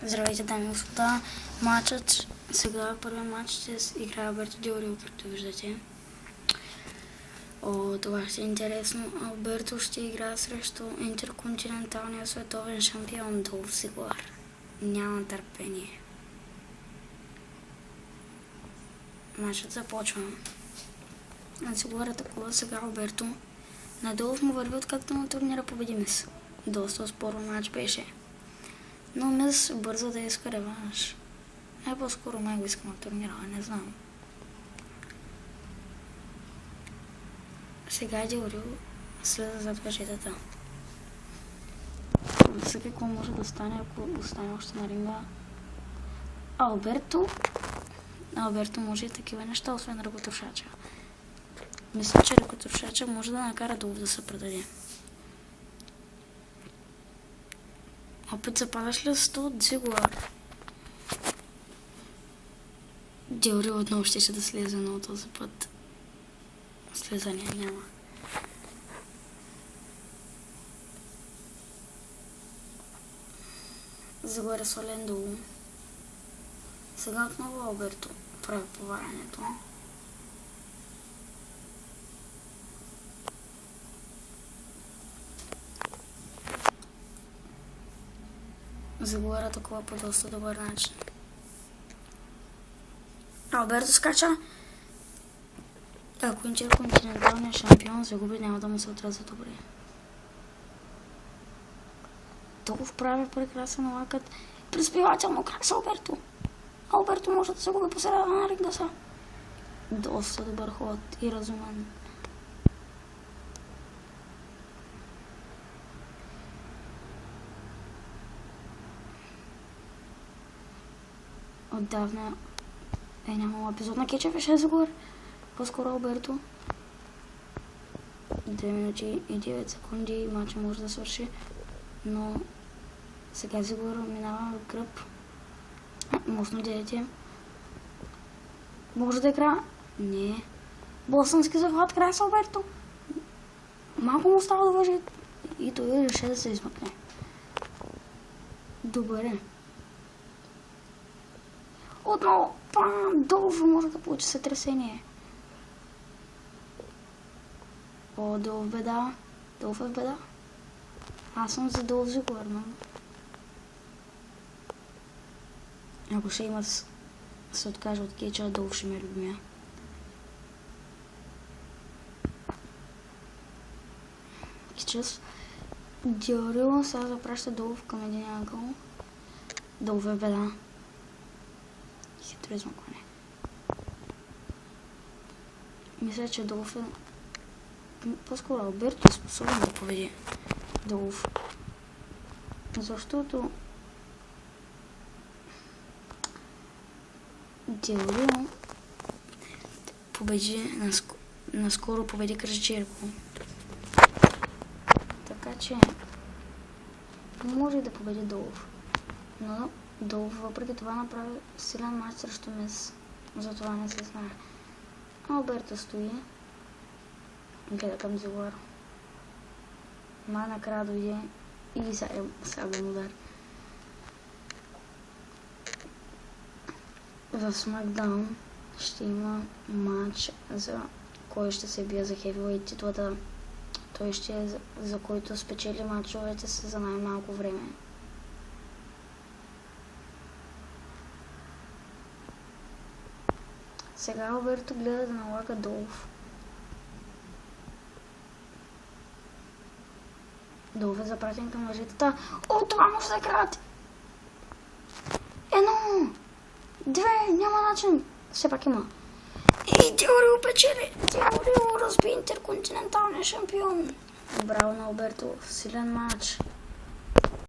Здравейте, дами и господа. Матчът сега, първият матч ще играе Алберто Дел Рио, както виждате. Това ще е интересно. Алберто ще играе срещу интерконтиненталния световен шампион Долф Зиглар. Няма търпение. Матчът започва. Зиглар атакува сега Алберто. На Долф му върви откакто на турнира победи Мис. Доста спорен матч беше. Но Мис бързо да иска реванш. По-скоро май го иска на турнира, не знам. Сега Дел Рио слезе зад въжетата. Сега какво може да стане, ако остане още на ринга? Алберто може и такива неща, освен ръкотушача. Мисля, че ръкотушача може да накара Долф да се предаде. Опит за падаш лист от Зиглар. Дел Рио отново ще да слезе, но този път слезания няма. Зиглар е свален долу. Сега отново Алберто прави поварянето. Зиглар атакува по доста добър начин. Алберто скача. Ако интерконтиненталният шампион загуби, няма да му се отразя добре. Долф прави прекрасен лакът. Приспивателно крак с Алберто. Алберто може да загуби по средата на ринга са. Доста добър ход и разумен. Отдавна е нямало епизод на Кетчъп и Зиглар. По-скоро Алберто. 2 минути и 9 секунди матча може да свърши, но сега Зиглар минава в гръб. Мощно дете. Може да игра? Не. Босънски захват край с Алберто. Малко му остава да въжи и той реши да се измъкне. Добре. Отново, Долф може да получи сътресение. Долф беда. Долф е в беда. Аз съм за Долф Зиглар, но ако ще има се откаже от Кетча, Долф ще ме е любимия. Кетчъс. Дел Рио сега запраща Долф към един ъгъл. Долф е в беда. Измъкване. Мисля, че Долф е... По-скоро Алберто е способен да победи Долф. Защото Дел Рио победи наскоро победи Крис Джерико. Така че може да победи Долф. Но Долф въпреки това направи силен матч срещу Мис. Затова не се знае. Алберто стои. Гледа към Зиглар. Накрая дойде и сабен удар. В Смакдаун ще има матч за кой ще се бие за хевивейт титлата. Той ще е за който спечели матчовете си за най-малко време. Сега Алберто гледа да налага Долф. Долф е запратен към въжетата. Това може да играят! 1, 2, няма начин. Все пак има. И Дел Рио печели. Дел Рио разби интерконтиненталния шампион. Браво на Алберто. Силен матч.